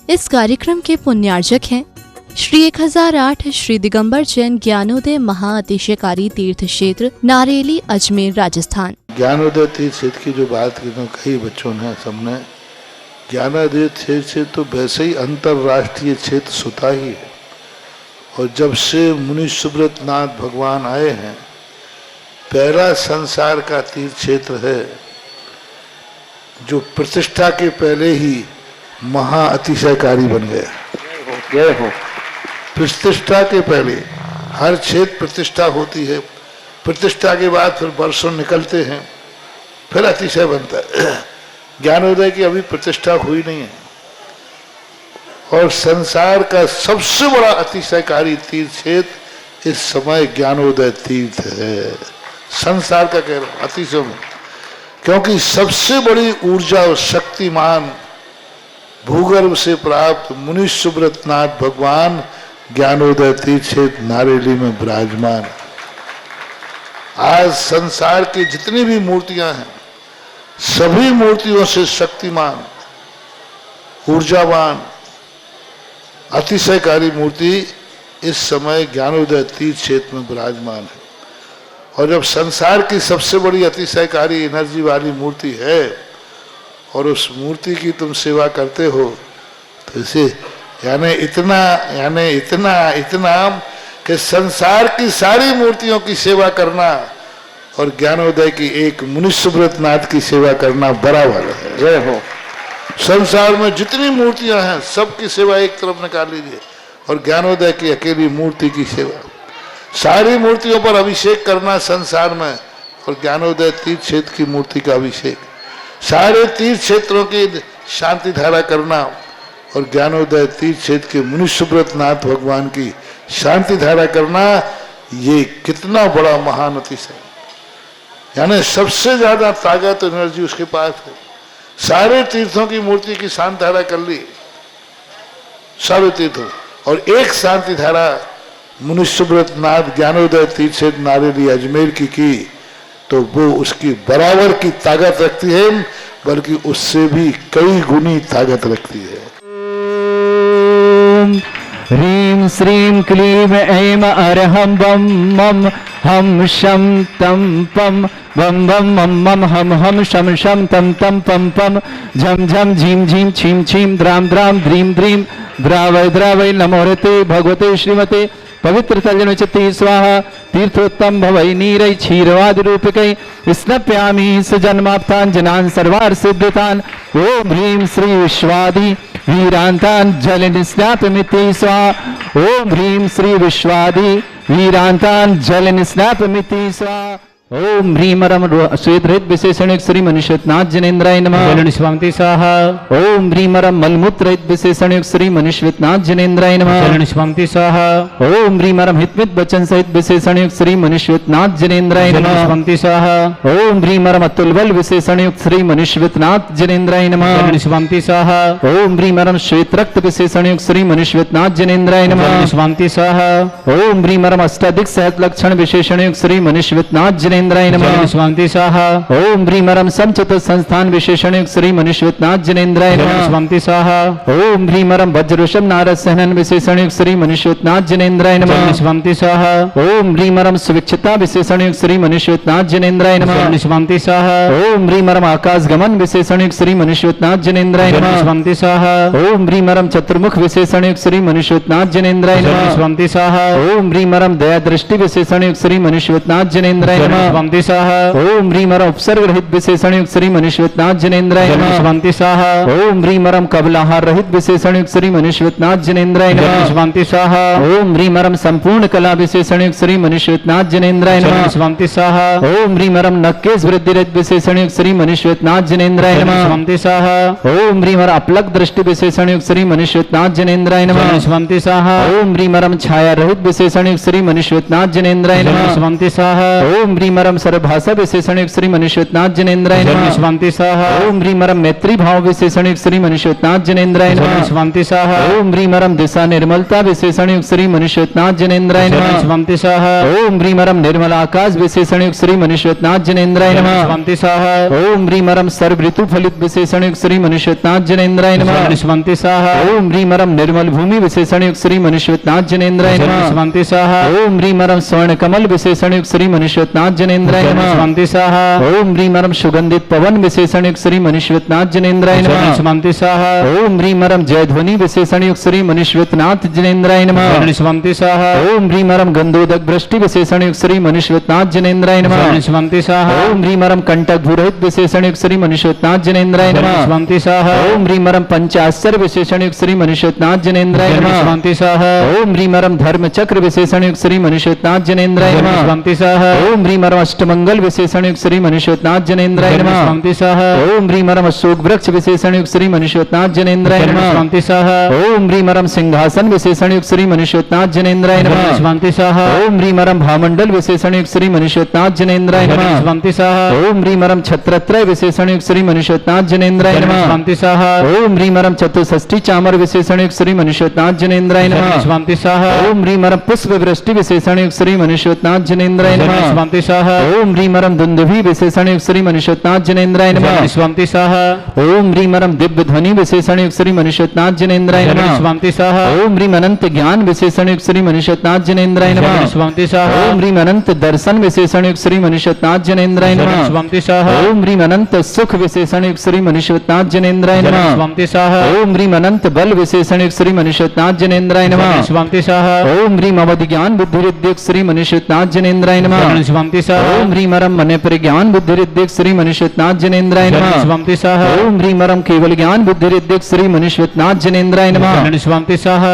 इस कार्यक्रम के पुण्यार्जक हैं श्री 1008 श्री दिगंबर जैन ज्ञानोदय महाअतिशयकारी तीर्थ क्षेत्र नारेली अजमेर राजस्थान। ज्ञानोदय तीर्थ क्षेत्र की जो बात की तो कई बच्चों ने सबने ज्ञानोदय क्षेत्र तो वैसे ही अंतर्राष्ट्रीय क्षेत्र सुता ही है। और जब से मुनि सुब्रत नाथ भगवान आए हैं, पहला संसार का तीर्थ क्षेत्र है जो प्रतिष्ठा के पहले ही महाअतिशयकारी बन गया। प्रतिष्ठा के पहले हर क्षेत्र प्रतिष्ठा होती है, प्रतिष्ठा के बाद फिर वर्षों निकलते हैं, फिर अतिशय बनता है। ज्ञानोदय की अभी प्रतिष्ठा हुई नहीं है और संसार का सबसे बड़ा अतिशयकारी तीर्थ क्षेत्र इस समय ज्ञानोदय तीर्थ है। संसार का कह रहा हूं अतिशय में, क्योंकि सबसे बड़ी ऊर्जा और शक्तिमान भूगर्भ से प्राप्त मुनि सुब्रत नाथ भगवान ज्ञानोदय तीर्थ क्षेत्र नारेली में विराजमान। आज संसार की जितनी भी मूर्तियां हैं, सभी मूर्तियों से शक्तिमान, ऊर्जावान, अतिशयकारी मूर्ति इस समय ज्ञानोदय तीर्थ क्षेत्र में विराजमान है। और जब संसार की सबसे बड़ी अतिशयकारी एनर्जी वाली मूर्ति है और उस मूर्ति की तुम सेवा करते हो, तो इसे यानी इतना कि संसार की सारी मूर्तियों की सेवा करना और ज्ञानोदय की एक मुनि सुब्रत नाथ की सेवा करना बराबर है। जय हो। संसार में जितनी मूर्तियां हैं सबकी सेवा एक तरफ निकाल लीजिए और ज्ञानोदय की अकेली मूर्ति की सेवा। सारी मूर्तियों पर अभिषेक करना संसार में और ज्ञानोदय तीर्थ क्षेत्र की मूर्ति का अभिषेक। सारे तीर्थ क्षेत्रों की शांति धारा करना और ज्ञानोदय तीर्थ क्षेत्र के मुनि सुब्रत नाथ भगवान की शांति धारा करना, ये कितना बड़ा महान अतिशय। यानी सबसे ज्यादा ताकत एनर्जी उसके पास है। सारे तीर्थों की मूर्ति की शांति धारा कर ली, सारे तीर्थों, और एक शांति धारा मुनि सुब्रत नाथ ज्ञानोदय तीर्थ क्षेत्र नारेली अजमेर की तो वो उसकी बराबर की ताकत रखती है, बल्कि उससे भी कई गुनी ताकत रखती है। ह्रीं श्रीं क्लीं ऐं अरहं बम मम हम शम तम पम बम बम मम मम हम शम शम तम तम पम पम झम झम झीम झीम छीम छीम द्राम द्राम द्रीम द्रीम द्रावय द्रावय नमोरते भगवते श्रीमते पवित्र तल्जनोचति स्वाहा तीर्थोत्तम भवै नीरै क्षीरवादि रूपकै स्नप्यामि सजन्माप्तान् जनान् सर्वार्थ सिद्धतान्। ओम ह्रीं श्री विश्वादि वीरांतान् जलनिस्नापमिति स्वाहा। ओम ह्रीं श्री विश्वादि वीरांतान् जलनिस्नापमिति स्वाहा। ओम ह्रीं रम श्वेतरहित विशेषण श्री मनुष्यनाथ जनेन्द्राय नमः। स्वामी स्वाहा। ओम ह्रीं रम मलमूत्रहित विशेषण श्री मनुष्यनाथ जनेन्द्राय नमः। स्वामी स्वाहा। ओम ह्रीं रम हितमित वचन सहित विशेषण श्री मनुष्यनाथ जनेन्द्राय नमः। स्वामी स्वाहा। ओम ह्रीं रम अतुल बल विशेषण श्री मनुष्यनाथ जनेन्द्राय नमः। स्वामी स्वाहा। ओम ह्रीं रम श्वेत रक्त विशेषण श्री मनुष्यनाथ जनेन्द्राय नमः। स्वामी स्वाहा। ओम ह्रीं रम अष्टाधिक सहत लक्षण विशेषण श्री मनुष्यनाथ जनेन्द्राय नमः। स्वामी स्वाहा। ओम ह्रीं रम समचत संस्थान विशेषण श्री मनुष्यनाथ जनेन्द्राय नमः। स्वामी स्वाहा। ओम ह्रीं रम वज्रषम नारद सहनन विशेषण श्री मनुष्यनाथ जनेन्द्राय नमः। स्वामी स्वाहा। ओम ह्रीं रम सुविक्षता विशेषण श्री मनुष्यनाथ जनेन्द्राय नमः। स्वामी स्वाहा। ओम ह्रीं रम आकाश गमन विशेषण श्री मनुष्यनाथ जनेन्द्राय नमः। स्वामी स्वाहा। ओम ह्रीं रम चतुर्मुख विशेषण श्री मनुष्यनाथ जनेन्द्राय नमः। स्वामी स्वाहा। ओम ह्रीं रम दया दृष्टि विशेषण श्री मनुष्यनाथ जनेन्द्राय नमः। स्वामी स्वाहा। ओम ह्रीं रम उपसर्ग रहित विशेषण श्री मनुष्यनाथ जनेन्द्राय नमः। स्वामी स्वाहा। ओम ह्रीं रम कबलाहार रहित विशेषण श्री मनुष्यनाथ जनेन्द्राय नमः। स्वामी स्वाहा। ओम ह्रीं रम संपूर्ण कला विशेषण श्री मनुष्यनाथ जनेन्द्राय नमः। स्वामी स्वाहा। ओम ह्रीं रम नक्केश वृद्धि रहित विशेषण श्री मनुष्यनाथ जनेन्द्राय नमः। स्वामी स्वाहा। ओम ह्रीं रम अपलक दृष्टि विशेषण श्री मनुष्यनाथ जनेन्द्राय नमः। स्वामी स्वाहा। ओम ह्रीं रम छाया रहित विशेषण श्री मनुष्यनाथ जनेन्द्राय नमः। स्वामी स्वाहा। ओम ह्रीं ह्रीमरम सर्वभाषा विशेषण युक्त श्री मनुष्योत्नाथ जनेन्द्राय नमः स्वांति स्वाहा ओम ह्रीमरम मैत्री भाव विशेषण युक्त श्री मनुष्योत्नाथ जनेन्द्राय नमः स्वांति स्वाहा ओम ह्रीमरम दिशा निर्मलता विशेषण युक्त श्री मनुष्योत्नाथ जनेन्द्राय नमः स्वांति स्वाहा ओम ह्रीमरम निर्मल आकाश विशेषण युक्त श्री मनुष्योत्नाथ जनेन्द्राय नमः स्वांति स्वाहा ओम ह्रीमरम सर्व ऋतु फलित विशेषण युक्त श्री मनुष्योत्नाथ जनेन्द्राय नमः स्वांति स्वाहा ओम ह्रीमरम निर्मल भूमि विशेषण युक्त श्री मनुष्योत्नाथ जनेन्द्राय नमः स्वांति स्वाहा ओम ह्रीमरम स्वर्ण कमल विशेषण युक्त श्री मनुष्योत्नाथ जनेन्द्राय नमः स्वांति स्वाहा ओम ह्रीमरम सुगंधित पवन विशेषण युक्त श्री मनुष्योत्नाथ जनेन्द्राय नमः स्वांति स्वाहा ओम ह्रीमरम जय ध्वनि विशेषण युक्त श्री मनुष्योत्नाथ जनेन्द्राय नमः स्वांति स्वाहा ओम ह्रीमरम गंधोदक वृष्टि विशेषण युक्त श्री मनुष्योत्नाथ जनेन्द्राय नमः स्वांति स्वाहा ओम ह्रीमरम कंटक भूरहित विशेषण युक्त श्री मनुष्योत्नाथ जनेन्द्राय नमः स्वांति स्वाहा ओम ह्रीमरम पंचाश्चर्य विशेषण युक्त श्री मनुष्योत्नाथ जनेन्द्राय नमः स्वांति स्वाहा ओम ह्रीमरम धर्म चक्र विशेषण युक्त श्री मनुष्योत्नाथ जनेन्द्राय नमः स्वांति स्वाहा ओम ह्रीमरम अष्टमंगल विशेषण युक्त श्री मनुष्योत्नाथ जनेन्द्राय नमः स्वांति स्वाहा ओम ह्रीमरम अशोक वृक्ष विशेषण युक्त श्री मनुष्योत्नाथ जनेन्द्राय नमः स्वांति स्वाहा ओम ह्रीमरम सिंहासन विशेषण युक्त श्री मनुष्योत्नाथ जनेन्द्राय नमः स्वांति स्वाहा ओम ह्रीमरम भामंडल विशेषण युक्त श्री मनुष्योत्नाथ जनेन्द्राय नमः स्वांति स्वाहा ओम ह्रीमरम छत्रत्रय विशेषण युक्त श्री मनुष्योत्नाथ जनेन्द्राय नमः स्वांति स्वाहा ओम ह्रीमरम चतुष्षष्ठी चामर विशेषण युक्त श्री मनुष्योत्नाथ जनेन्द्राय नमः स्वांति स्वाहा ओम ह्रीमरम पुष्प वृष्टि विशेषण युक्त श्री मनुष्योत्नाथ जनेन्द्राय नमः स्वांति स्वाहा ओम ह्रीमरम दुंदुभि विशेषण युक्त श्री मनुष्योत्नाथ जनेन्द्राय नमः स्वांति स्वाहा ओम ह्रीमरम दिव्य ध्वनि विशेषण युक्त श्री मनुष्योत्नाथ जनेन्द्राय नमः स्वांति स्वाहा ओम ह्रीम अनंत ज्ञान विशेषण युक्त श्री मनुष्योत्नाथ जनेन्द्राय नमः स्वांति स्वाहा ओम ह्रीम अनंत दर्शन विशेषण युक्त श्री मनुष्योत्नाथ जनेन्द्राय नमः स्वांति स्वाहा ओम ह्रीम अनंत सुख विशेषण युक्त श्री मनुष्योत्नाथ जनेन्द्राय नमः स्वांति स्वाहा ओम ह्रीम अनंत बल विशेषण युक्त श्री मनुष्योत्नाथ जनेन्द्राय नमः स्वांति स्वाहा ओम ह्रीम अवधि ज्ञान बुद्धि रिद्धिक श्री मनुष्योत्नाथ जनेन्द्राय नमः स्वांति स्वाहा ओम ह्रीमरम मन परिज्ञान बुद्धि रिद्धिक श्री मनुष्योत्नाथ जनेन्द्राय नमः स्वांति स्वाहा ओम ह्रीमरम केवल ज्ञान बुद्धि रिद्धिक श्री मनुष्योत्नाथ जनेन्द्राय नमः स्वांति स्वाहा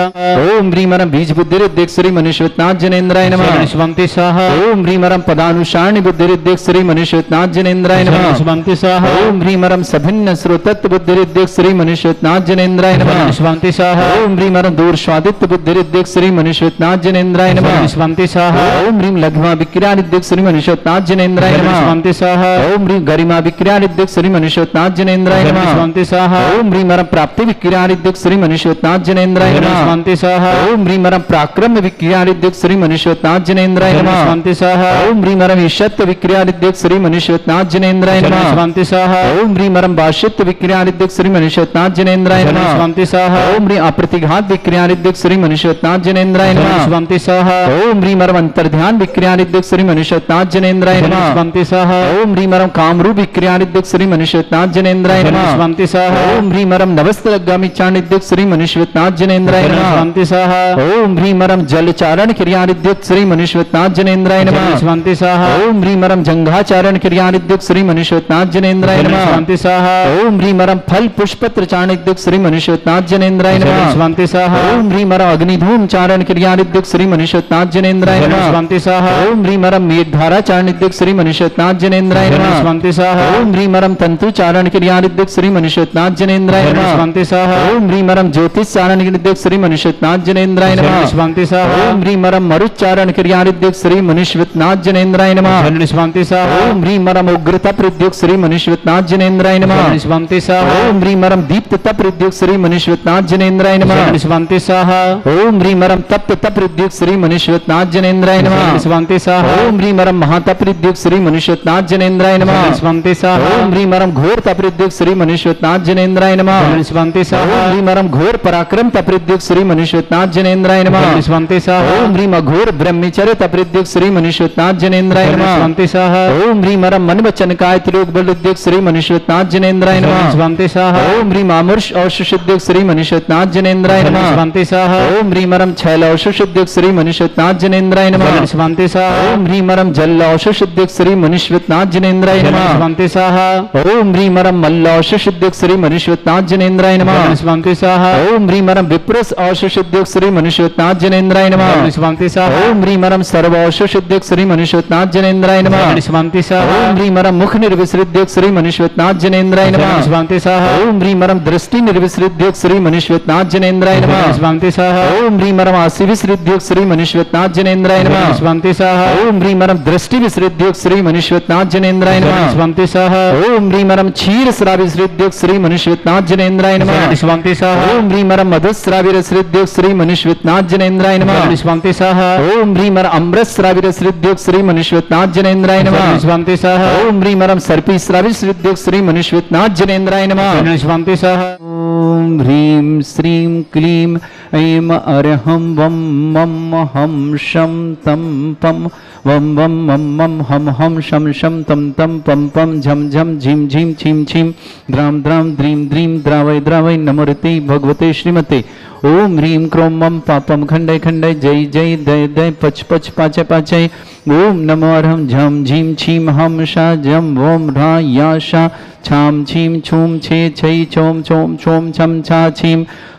ओम ह्रीमरम बीज बुद्धि रिद्धिक श्री मनुष्योत्नाथ जनेन्द्राय नमः स्वांति स्वाहा ओम ह्रीमरम पदानुसारणी बुद्धि रिद्धिक श्री मनुष्योत्नाथ जनेन्द्राय नमः स्वांति स्वाहा ओम ह्रीमरम सभिन्न श्रोतत्व बुद्धि रिद्धिक श्री मनुष्योत्नाथ जनेन्द्राय नमः स्वांति स्वाहा ओम ह्रीमरम दूर स्वादित्य बुद्धि रिद्धिक श्री मनुष्योत्नाथ जनेन्द्राय नमः स्वांति स्वाहा ओम ह्रीम लघ्मा विक्रिया रिद्धिक श्री मनुष्योत्नाथ जनेन्द्राय नमः स्वांति स्वाहा ओम ह्रीम गरिमा विक्रिया रिद्धिक श्री मनुष्योत्नाथ जनेन्द्राय नमः स्वांति स्वाहा ओम ह्रीमरम प्राप्ति विक्रिया रिद्धिक श्री मनुष्योत्नाथ जनेन्द्राय नमः स्वांति स्वाहा ओम ह्रीमरम पराक्रम विक्रिया रिद्धिक श्री मनुष्योत्नाथ जनेन्द्राय नमः स्वांति स्वाहा ओम ह्रीमरम ईशत्व विक्रिया रिद्धिक श्री मनुष्योत्नाथ जनेन्द्राय नमः स्वांति स्वाहा ओम ह्रीमरम बाशित्व विक्रिया रिद्धिक श्री मनुष्योत्नाथ जनेन्द्राय नमः स्वांति स्वाहा ओम ह्रीम अप्रतिघात विक्रिया रिद्धिक श्री मनुष्योत्नाथ जनेन्द्राय नमः स्वांति स्वाहा ओम ह्रीमरम अंतर्ध्यान विक्रिया रिद्धिक श्री मनुष्योत्नाथ जनेन्द्राय नमः स्वांति स्वाहा ओम ह्रीमरम कामरूप विक्रिया रिद्धिक श्री मनुष्योत्नाथ जनेन्द्राय नमः स्वांति स्वाहा ओम ह्रीमरम नवस्त्रगामी चाणिद्युक्त श्री मनुष्योत्नाथ जनेन्द्राय नमः स्वांति स्वाहा ओम ह्रीमरम जलचारण क्रियारिद्युक्त श्री मनुष्योत्नाथ जनेन्द्राय नमः स्वांति स्वाहा ओम ह्रीमरम जंघाचारण क्रियारिद्युक्त श्री मनुष्योत्नाथ जनेन्द्राय नमः स्वांति स्वाहा ओम ह्रीमरम फल पुष्पत्र चाणिद्युक्त श्री मनुष्योत्नाथ जनेन्द्राय नमः स्वांति स्वाहा ओम ह्रीमरम अग्निधूम चारण क्रियारिद्युक्त श्री मनुष्योत्नाथ जनेन्द्राय नमः स्वांति स्वाहा ओम ह्रीमरम मेघधारा चारणिद्युक्त श्री मनुष्योत्नाथ जनेन्द्राय नमः स्वांति स्वाहा ओम ह्रीमरम तंतु चारण क्रियारिद्युक्त श्री मनुष्योत्नाथ जनेन्द्राय नमः स्वांति स्वाहा ओम ह्रीमरम ज्योतिष चारण क्रियारिद्युक्त श्री मनुष्योत्नाथ जनेन्द्राय नमः स्वांति स्वाहा ओम ह्रीमरम मरुच्चारण क्रियारिद्युक्त श्री मनुष्योत्नाथ जनेन्द्राय नमः स्वांति स्वाहा ओम ह्रीमरम उग्रता प्रद्युक्त श्री मनुष्योत्नाथ जनेन्द्राय नमः स्वांति स्वाहा ओम ह्रीमरम दीप्तता प्रद्युक्त श्री मनुष्योत्नाथ जनेन्द्राय नमः स्वांति स्वाहा ओम ह्रीमरम तप्तता प्रद्युक्त श्री मनुष्योत्नाथ जनेन्द्राय नमः स्वांति स्वाहा ओम ह्रीमरम महातप्रद्युक्त श्री मनुष्योत्नाथ जनेन्द्राय नमः स्वांति स्वाहा ओम ह्रीमरम घोर तप्रद्युक्त श्री मनुष्योत्नाथ जनेन्द्राय नमः स्वांति स्वाहा ओम ह्रीमरम घोर पराक्रम तप्रद्युक्त श्री मनुष्योत्नाथ जनेन्द्राय नमः स्वांति स्वाहा ओम ह्रीम घोर ब्रह्मचर्य तप्रद्युक्त श्री मनुष्योत्नाथ जनेन्द्राय नमः स्वांति स्वाहा ओम ह्रीमरम मन वचन काय त्रिलोक बलुद्युक्त श्री मनुष्योत्नाथ जनेन्द्राय नमः स्वांति स्वाहा ओम ह्रीम अमृष औषुषुद्युक्त श्री मनुष्योत्नाथ जनेन्द्राय नमः स्वांति स्वाहा ओम ह्रीमरम छैल औषुषुद्युक्त श्री मनुष्योत्नाथ जनेन्द्राय नमः स्वांति स्वाहा ओम ह्रीमरम जल औषुषुद्युक्त श्री मनुष्योत्नाथ जनेन्द्राय नमः स्वांति स्वाहा ओम ह्रीमरम मल्ल औषुषुद्युक्त श्री मनुष्योत्नाथ जनेन्द्राय नमः स्वांति स्वाहा ओम ह्रीमरम विप्रस औषुषुद्युक्त श्री मनुष्योत्नाथ जनेन्द्राय नमः स्वांति स्वाहा ओम ह्रीमरम सर्व औषुषुद्युक्त श्री मनुष्योत्नाथ जनेन्द्राय नमः स्वांति स्वाहा ओम ह्रीमरम मुख निर्विसृद्युक्त श्री मनुष्योत्नाथ जनेन्द्राय नमः स्वांति स्वाहा ओम ह्रीमरम दृष्टि निर्विसृद्युक्त श्री मनुष्योत्नाथ जनेन्द्राय नमः स्वांति स्वाहा ओम ह्रीमरम आशीविसृद्युक्त श्री मनुष्योत्नाथ जनेन्द्राय नमः स्वांति स्वाहा ओम ह्रीमरम दृष्टि सृष्टि विसृद्युक्त श्री मनुष्यनाथ जनेन्द्राय नमः। शिवंति सह ओम ह्रीं मरम क्षीर श्रावि श्रीद्युक्त श्री मनुष्यनाथ जनेन्द्राय नमः। शिवंति सह ओम ह्रीं मरम मधुस्राविर श्रीद्युक्त श्री मनुष्यनाथ जनेन्द्राय नमः। शिवंति सह ओम ह्रीं मर अमृत श्राविर श्रीद्युक्त श्री मनुष्यनाथ जनेन्द्राय नमः। शिवंति सह ओम ह्रीं मरम सर्पी श्राविर श्रीद्युक्त श्री मनुष्यनाथ जनेन्द्राय नमः। शिवंति सह ओम ह्रीं श्रीं क्लीं ऐं अरहं वं मं हम शं तं पं वं वं मं मं हम हम शं शं तं तं पं पं झं झं झीं झीं छीं छीं द्रां द्रां द्रीं द्रीं द्रावय द्रावय नमोरते भगवते श्रीमते। ओम ह्रीं क्रों मं पापं खंडय खंडय जय जय दय दय पच पच पाचय पाचय। ओम नमो अरहं झं झीं छीं हम शा जं वोम ह्रा या शा छाम छीं छूम छे छै छोम छोम छोम छम छा छीं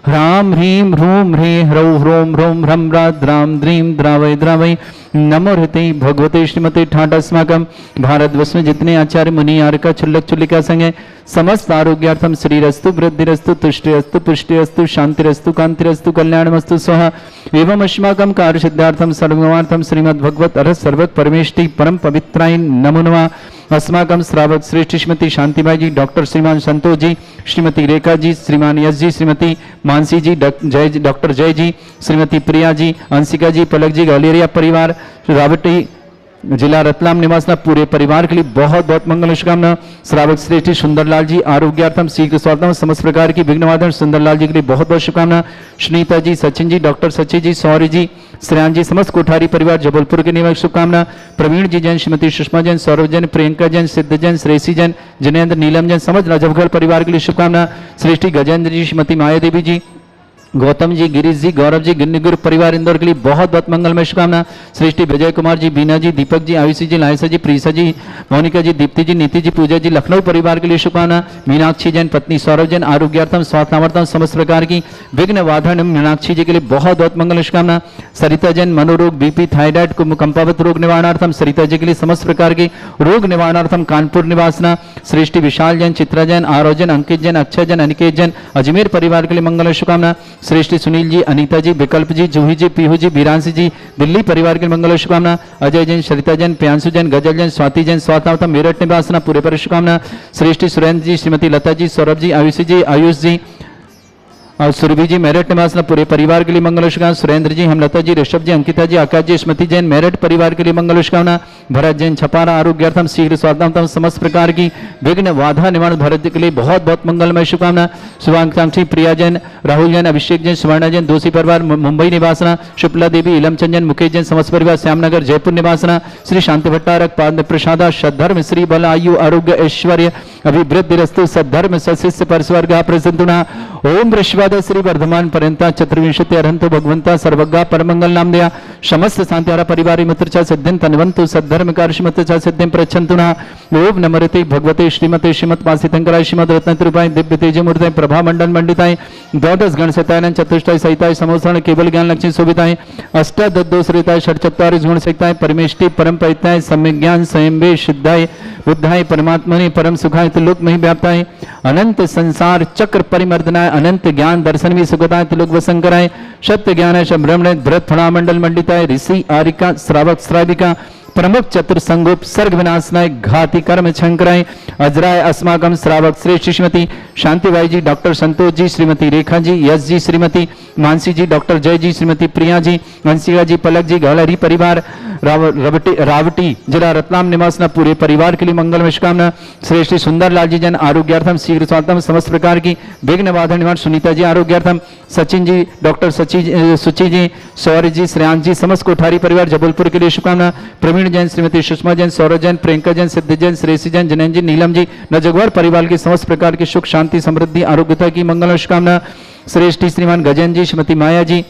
ह्रां ह्रीं ह्रूं ह्रे ह्रौ ह्रों ह्रों ह्रं ह्रा द्रां द्रीं द्रावय द्रावय नमो हृते भगवते श्रीमते ठाट अस्माकं भारतवर्ष में जितने आचार्य मुनि आर्का चुल्लक चुल्लिका संग है समस्त आरोग्यार्थम श्रीरस्तु वृद्धिरस्तु तुष्टिरस्तु पुष्टिरस्तु शांतिरस्तु कांतिरस्तु कल्याणमस्तु स्वः एवं अस्माकं कार्य सिद्धार्थम सर्वमार्थम श्रीमद् भगवत अरहत सर्वक परमेष्टि परम पवित्राय नमो नमः। अस्माकं श्रावक श्रेष्ठ श्रीमती शांतिबाई जी, डॉक्टर श्रीमान संतोष जी, श्रीमती रेखा जी, श्रीमान यश जी, श्रीमती मानसी जी, डॉक्टर जय जी, श्रीमती प्रिया जी, अंशिका जी, पलक जी, गलेरिया परिवार, रावटी जिला रतलाम निवासना पूरे परिवार के लिए बहुत बहुत मंगल शुभकामना। श्रावक श्रेष्ठी सुंदरलाल जी आरोग्यार्थम शीघ्र स्वास्थ्य समस्त प्रकार की विघ्नवादन सुंदरलाल जी के लिए बहुत बहुत शुभकामना। सुनीता जी, सचिन जी, डॉक्टर सचिन जी, सौरी जी, श्रेयान जी, समस्त कोठारी परिवार जबलपुर के लिए शुभकामना। प्रवीण जी जैन, श्रीमती सुषमा जैन, सौरभ जैन, प्रियंका जैन, सिद्ध जैन, श्रेषी जैन, जिनेन्द्र, नीलम जैन, समस्त राजभगढ़ परिवार के लिए शुभकामना। श्रेष्ठी गजेंद्र जी, श्रीमती माया देवी जी, गौतम जी, गिरीश जी, गौरव जी, गिन्नीगुर परिवार इंदौर के लिए बहुत बहुत मंगलमय शुभकामना। श्रेष्ठी विजय कुमार जी, बीना जी, दीपक जी, आयुषी जी, लायसा जी, प्रीसा जी, मोनिका जी, दीप्ति जी, नीति जी, पूजा जी, लखनऊ परिवार के लिए शुभकामना। मीनाक्षी जैन, पत्नी सौरभ जैन, आरोग्यार्थम स्वास्थ्यार्थम समस्त प्रकार की विघ्न वाधन मीनाक्षी जी के लिए बहुत बहुत मंगल शुभकामना। सरिता जैन, मनोरोग, बीपी, थायराइड, कंपावत रोग निवारणार्थम सरिता जी के लिए समस्त प्रकार की रोग निवारणार्थम कानपुर निवासना। श्रेष्ठी विशाल जैन, चित्रा जैन, आरव जैन, अंकित जैन, अक्षय जैन, अनिकेत जैन, अजमेर परिवार के लिए मंगल शुभकामना। श्रेष्ठी सुनील जी, अनीता जी, विकल्प जी, जूही जी, पीहू जी, बीरांसी जी, दिल्ली परिवार के मंगल शुभकामना। अजय जैन, सरिता जैन, प्रियांशु जैन, गजल जैन, स्वाति जैन, स्वास्थ्य मेरठ निवासना पूरे पर शुभकामना। श्रेष्ठी सुरेंद्र जी, श्रीमती लता जी, सौरभ जी, आयुषी जी, आयुष जी और सुरभि जी, मेरठ निवासना पूरे परिवार के लिए मंगल शुभकामना। सुरेंद्र जी, हेमलता जी, ऋषभ जी, अंकिता जी, आकाश जी, स्मृति जैन, मेरठ परिवार के लिए मंगल शुभकामना। भरत जैन, छपारा आरोग्यार्थम शीघ्र स्वास्थ्यार्थम समस्त प्रकार की विघ्न बाधा निवारण भरत के लिए बहुत बहुत मंगलमय शुभकामना। शुभाकांक्षी प्रिया जैन, राहुल जैन, अभिषेक जैन, सुवर्णा जैन, दोषी परिवार मुंबई निवासना। शुक्ला देवी, इलमचंद जैन, मुकेश जैन, समस्त परिवार श्यामनगर जयपुर निवासना। श्री शांति भट्टारक पाद प्रसादा सद्धर्म श्री बल आयु आरोग्य ऐश्वर्य अभिवृद्धिरस्तु सद्धर्म सशिष्य परस्वर्ग प्रसन्ना। ओम वृषवाद श्री वर्धमान पर्यंता चतुर्विंशति अरहंतो भगवंता सर्वज्ञा परमंगल नाम दया समस्त शांतिहारा परिवार मित्र च सिद्धिं तन्वन्तु सद्धर्म कार्य च सिद्धिं प्रच्छन्तु नः। ओम नमोते भगवते श्रीमते श्रीमत् पासितंकराय श्रीमद् रत्नत्रिपाय दिव्य तेजमूर्ताय प्रभा मंडल मंडिताय द्वादश गण सहिताय चतुष्टय सहिताय समोसरण केवल ज्ञान लक्ष्मी शोभिताय अष्टादशोरिताय षट्चत्वारिश गुण सहिताय परमेष्टि परम परिताय सम्यक ज्ञान स्वयं सिद्धाय बुद्धाय परमात्मने परम सुखाय त्रिलोक में व्याप्ताय अनंत संसार चक्र परिमर्दनाय अनंत ज्ञान दर्शन भी सुगताय त्रिलोक वसंकराय सत्य ज्ञान ब्रह्मण भरत फणा मंडल मंडिताय ऋषि आरिका श्रावक श्राविका प्रमुख चतुर संगोप सर्ग विनाशनाय घाती कर्म शंकराय अजराय अस्माकम श्रावक श्रेष्ठ श्रीमती शांतिबाई जी, डॉक्टर संतोष जी, श्रीमती रेखा जी, यश जी, श्रीमती मानसी जी, डॉक्टर जय जी, श्रीमती प्रिया जी, अंशिका जी, पलक जी, गौलरी परिवार रावटी जिला रतलाम निवासना पूरे परिवार के लिए मंगलमय शुभकामना। श्रेष्ठ सुंदरलाल जी जन आरोग्यार्थम शीघ्र स्वास्थ्यम समस्त प्रकार की विघ्न बाधा निवारण। सुनीता जी आरोग्यार्थम, सचिन जी, डॉक्टर सुचि जी, सौर्य जी, श्रेयांश जी, समस्त कोठारी परिवार जबलपुर के लिए शुभकामना। प्रवीण जैन, श्रीमती सुषमा जैन, सौरभ जैन, प्रियंका जैन, सिद्ध जैन, श्रेषी जैन, जैन जी, नीलम जी, नजगवार परिवार की समस्त प्रकार की सुख शांति समृद्धि आरोग्यता की मंगल शुभकामना। श्रेष्ठी श्रीमान गजन जी, श्रीमती माया जी,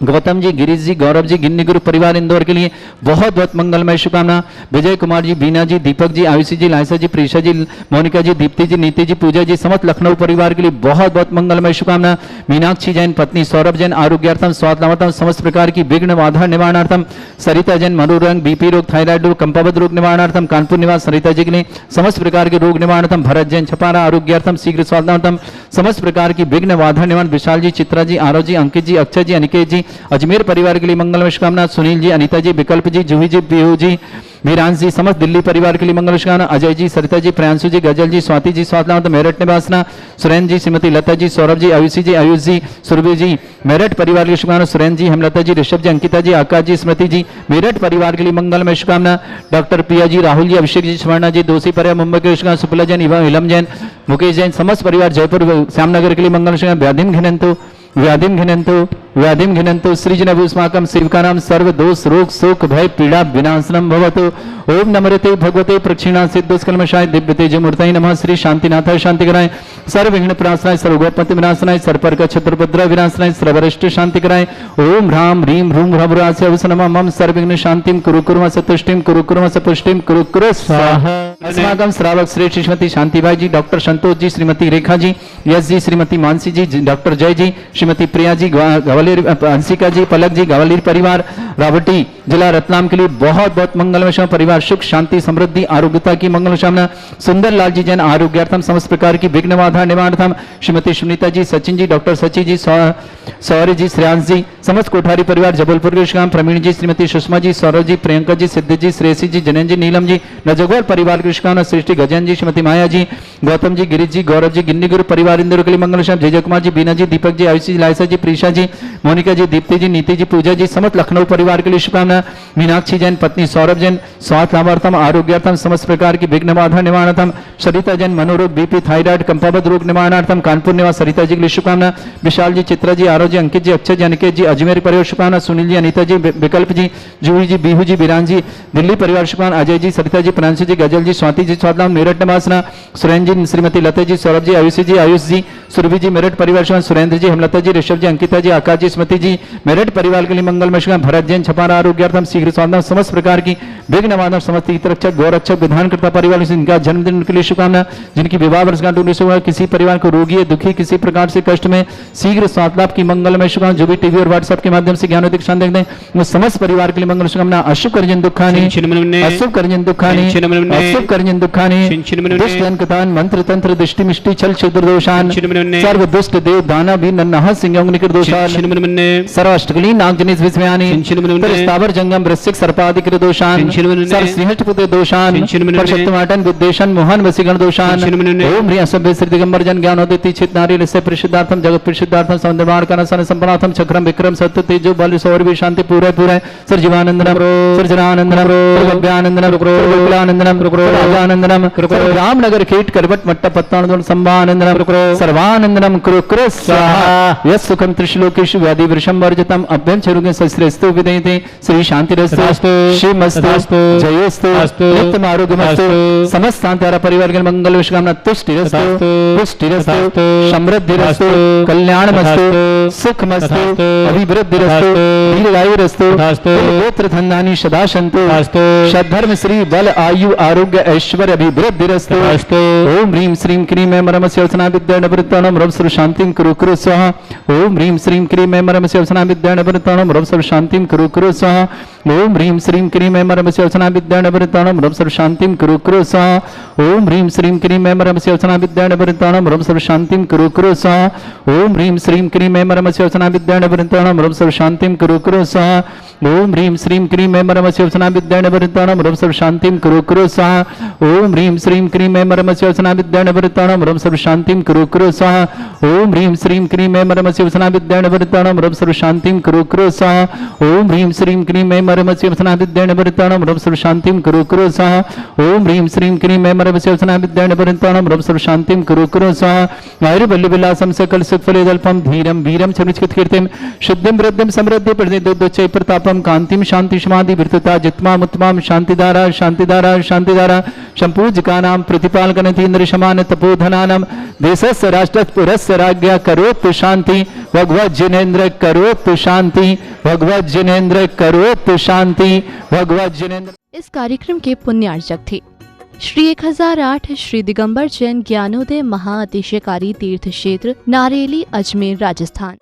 गौतम जी, गिरीश जी, गौरव जी, गिन्नीगुरु परिवार इंदौर के लिए बहुत बहुत मंगलमय शुभकामना। विजय कुमार जी, बीना जी, दीपक जी, आयुषी जी, लायसा जी, प्रीशा जी, मोनिका जी, दीप्ति जी, नीति जी, पूजा जी, समस्त लखनऊ परिवार के लिए बहुत बहुत मंगलमय शुभकामना। मीनाक्षी जैन, पत्नी सौरभ जैन आरोग्यार्थम स्वास्थ्यार्थम समस्त प्रकार की विघ्न बाधा निवारणार्थम। सरिता जैन मनोरंग बीपी रोग थायराइड रोग कंपावत रोग निवारणार्थम कानपुर निवास सरिता जी के लिए समस्त प्रकार के रोग निवारणार्थम। भरत जैन छपारा आरोग्यार्थम शीघ्र स्वास्थ्यार्थम समस्त प्रकार की विघ्न बाधा निवारण। विशाल जी, चित्रा जी, आरव जी, अंकित जी, अक्षय जी, अनिकेत जी, अजमेर परिवार के लिए मंगलमय शुभकामना। सुनील जी, अनीता जी, विकल्प जी, जूही जी, पीहू जी, वीरांश जी, समस्त दिल्ली परिवार के लिए मंगल शुभकामना। अजय जी, सरिता जी, प्रियांशु जी, गजल जी, स्वाति जी, स्वातलावत मेरठ निवासना। सुरेंद्र जी, श्रीमती लता जी, सौरभ जी, आयुषी जी, आयुष जी, सुरभि जी, मेरठ परिवार के लिए शुभकामना। सुरेंद्र जी, हेमलता जी, ऋषभ जी, अंकिता जी, आकाश जी, स्मृति जी, मेरठ परिवार के लिए मंगलमय शुभकामना। डॉक्टर प्रिया जी, राहुल जी, अभिषेक जी, स्वर्णा जी, दोषी परिवार मुंबई के लिए शुभकामना। सुपला जैन, इलम जैन, मुकेश जैन, समस्त परिवार जयपुर श्यामनगर के लिए मंगल शुभकामना। व्याधिम घिनंतु सृजनभूस्माकं सेवकानां सर्वदोष रोग शोक भय पीड़ा विनाशनम भवतु। ओम नमरते भगवते प्रक्षिणा सिद्धस्कलमशाय दिव्य तेजमूर्तये नमः। श्री शांतिनाथाय शांतिकराय, सर्वविघ्न प्रणाशनाय, सर्वगोपति विनाशनाय, सर्पर्क छत्रपद्र विनाशनाय, सर्वरिष्ट शांतिकराय। ओम ह्रां ह्रीं ह्रूं ह्रवरास्य नमः। मम सर्वविघ्न शांतिं कुरु कुर्म सतुष्टिं कुरु कुर्म सपुष्टिं कुरु कुरु स्वाहा। अस्माकं श्रावक श्रेष्ठ श्रीमती शांतिबाई जी, डॉक्टर संतोष जी, श्रीमती रेखा जी, यश जी, श्रीमती मानसी जी, डॉक्टर जय जी, श्रीमती प्रिया जी, ग्वालियर अंशिका जी, पलक जी, ग्वालियर परिवार रावटी जिला रतलाम के लिए बहुत बहुत मंगलमय शुभ परिवार सुख शांति समृद्धि आरोग्यता की मंगल कामना। सुंदर लाल जी जैन आरोग्यार्थम समस्त प्रकार की विघ्न बाधा निवारणार्थम श्रीमती सुनीता जी, सचिन जी, डॉक्टर सची जी, सौर्य जी, श्रेयांश जी, समस्त कोठारी परिवार जबलपुर के श्याम, प्रवीण जी, श्रीमती सुषमा जी, सौरभ जी, प्रियंका जी, सिद्धि जी, श्रेयसी जी, जनन जी, नीलम जी, नजगोर परिवार के श्याम, सृष्टि गजन जी, श्रीमती माया जी, गौतम जी, गिरीश जी, गौरव जी, गिन्नी गुरु परिवार इंदौर के लिए मंगल श्याम, जय कुमार जी, बीना जी, दीपक जी, आयुषी जी, लायसा जी, प्रीशा जी, मोनिका जी, दीप्ति जी, नीति जी, पूजा जी, समस्त लखनऊ परिवार के लिए शुभकामना। मीनाक्षी जैन पत्नी सौरभ जैन स्वास्थ्य लाभार्थम आरोग्यार्थम समस्त प्रकार की विघ्न बाधा निवारणार्थम। सरिता जैन मनोरोग बीपी थायराइड कंपाबद्ध रोग निवारणार्थम कानपुर निवास सरिता जी के लिए शुभकामना। विशाल जी, चित्रा जी, आरो जी, अंकित जी, अक्षय जी, अनिकेत जी, अजमेर परिवार शुभकामना। सुनील जी, अनीता जी, विकल्प जी, जूही जी, बीहू जी, बीरान जी, दिल्ली परिवार शुभकामना। अजय जी, सरिता जी, प्रांशु जी, गजल जी, स्वाति जी, स्वातलाम मेरठ निवासना। सुरेंद्र जी, श्रीमती लता जी, सौरभ जी, आयुषी जी, आयुष जी, सुरभि जी, मेरठ परिवार शुभकामना। सुरेंद्र जी, हेमलता जी, ऋषभ जी, अंकिता जी, आकाश जी, स्मृति जी, मेरठ परिवार के लिए मंगलमय शुभकामना। भरत जैन छपारा आरोग्यार्थम शीघ्र स्वास्थ्य समस्त प्रकार की विघ्न बाधा समस्त हितरक्षक गौरक्षक विधानकर्ता परिवार जिनका जन्मदिन के लिए शुभकामना। जिनकी विवाह वर्षगांठ हुआ, किसी परिवार को रोगी है, दुखी, किसी प्रकार से कष्ट में शीघ्र स्वास्थ्य लाभ की मंगलमय शुभकामना। जो भी टीवी और व्हाट्सएप के माध्यम से ज्ञान दीक्षा देखते हैं वो समस्त परिवार के लिए मंगल शुभकामना। अशुभ करजन दुखानी, अशुभ करजन दुखानी, अशुभ करजन दुखानी, दुष्ट अनकतान मंत्र तंत्र दृष्टि मिष्टि छल क्षुद्र दोषान, सर्व दुष्ट देव दाना भी नन्हा सिंह निकर दोषान, सर्वाष्टकली नागजनित विस्मयानी, स्थावर जंगम वृश्चिक सर्पादिक दोषान, सर्व सिंहस्थ पुत्र दोषान, परशक्तिमाटन विद्वेषण मोहन वसीगण दोषान। ओम ह्रीं असभ्य श्री दिगंबर जन ज्ञानोदिति चित नारी लस्य परिशुद्धार्थम जगत परिशुद्धार्थम सौंदर्यवान कनसन संपन्नार्थम चक्रम विक्रम सत्य तेजो बल सौरभ शांति पूरे पूरे सर्जीवानंदनम सर्जनानंदनम सर्वज्ञानंदनम सर्वकुलानंदनम राजानंदनम रामनगर खेट करवट मट्टा पत्तानंदन संभानंदनम सर्वानंदनम कुरु कुरु स्वाहा। यस् सुखम त्रिशलोकेषु व्याधि वृषम वर्जितम अभ्यंचरुगे सस्रेस्तु विदयते श्री शांतिरस्तु श्रीमस्तु जयोस्तु नित्यम आरोग्यमस्तु। समस्त शांतिहारा परिवार के मंगल विश्वकामना। तुष्टिरस्तु पुष्टिरस्तु समृद्धिरस्तु कल्याणमस्तु सुखमस्तु अभिवृद्धिरस्तु दीर्घायुरस्तु गोत्र धन्यानि सदा सन्तु सद्धर्म श्री बल आयु आरोग्य ऐश्वर्य अभिवृद्धिरस्तु। ओम ह्रीं श्रीं क्रीं ऐं मरमस्य वसना विद्या नवृत्तानं रव सर्व शांतिं कुरु कुरु स्वाहा। ओम ह्रीं श्रीं क्रीं ऐं मरमस्य वसना विद्या नवृत्तानं रव सर्व शांतिं कुरु कुरु स्वाहा। ओम ह्रीं श्रीं क्रीं ऐं मरमस्य वसना विद्या नवृत्तानं रव सर्व शांतिं कुरु कुरु स्वाहा। ओम ह्रीं श्रीं क्रीं ऐं मरमस्य वसना विद्या नवृत्तानं रव सर्व शांतिं कुरु कुरु स्वाहा। ओम ह्रीं श्रीं क्रीं ऐं मरमस्य वसना विद्या नवृत्तानं रव सर्व शांतिं कुरु कुरु स्वाहा। ओम ह्रीं श्रीं क्रीं ऐं मरमस्य वसना विद्या नवृत्तानं रव सर्व शांतिं कुरु कुरु स्वाहा। ओम ह्रीं श्रीं क्रीं ऐं मरमस्य वसना विद्या नवृत्तानं रव सर्व शांतिं कुरु कुरु स्वाहा। ओम ह्रीं श्रीं क्रीं ऐं मरमस्य वसना विद्या नवृत्तानं रव सर्व शांतिं कुरु कुरु स्वाहा। ओम ह्रीं श्रीं क्रीं ऐं मरमस्य वसना विद्या नवृत्तानं रव सर्व शांतिं कुरु कुरु स्वाहा। ओम ह्रीं श्रीं क्रीं ऐं मरमस्य वसना विद्या नवृत्तानं रव सर्व शांतिं कुरु कुरु स्वाहा। आयुर्बल्य विलासं सकल सुखफलेदल्पं धीरं वीरं चरितकृत कीर्तिं शुद्धिं वृद्धिं समृद्धि प्रतिदोच्चै प्रतापं कांतिं शांति समाधि वृत्तता जित्माम उत्तमाम शांतिधारा शांतिधारा शांतिधारा संपूज्यकानां प्रतिपालकनतीन्द्र समान तपोधनानां देशस्य राष्ट्रस्य पुरस्य राज्ञा करोतु शांति भगवत जिनेन्द्र करोतु शांति भगवत जिनेन्द्र करोतु शांति भगवत जिनेन्द्र। इस कार्यक्रम के पुण्यार्चक थे श्री 1008 श्री दिगंबर जैन ज्ञानोदय महाअतिशयकारी तीर्थ क्षेत्र नारेली अजमेर राजस्थान।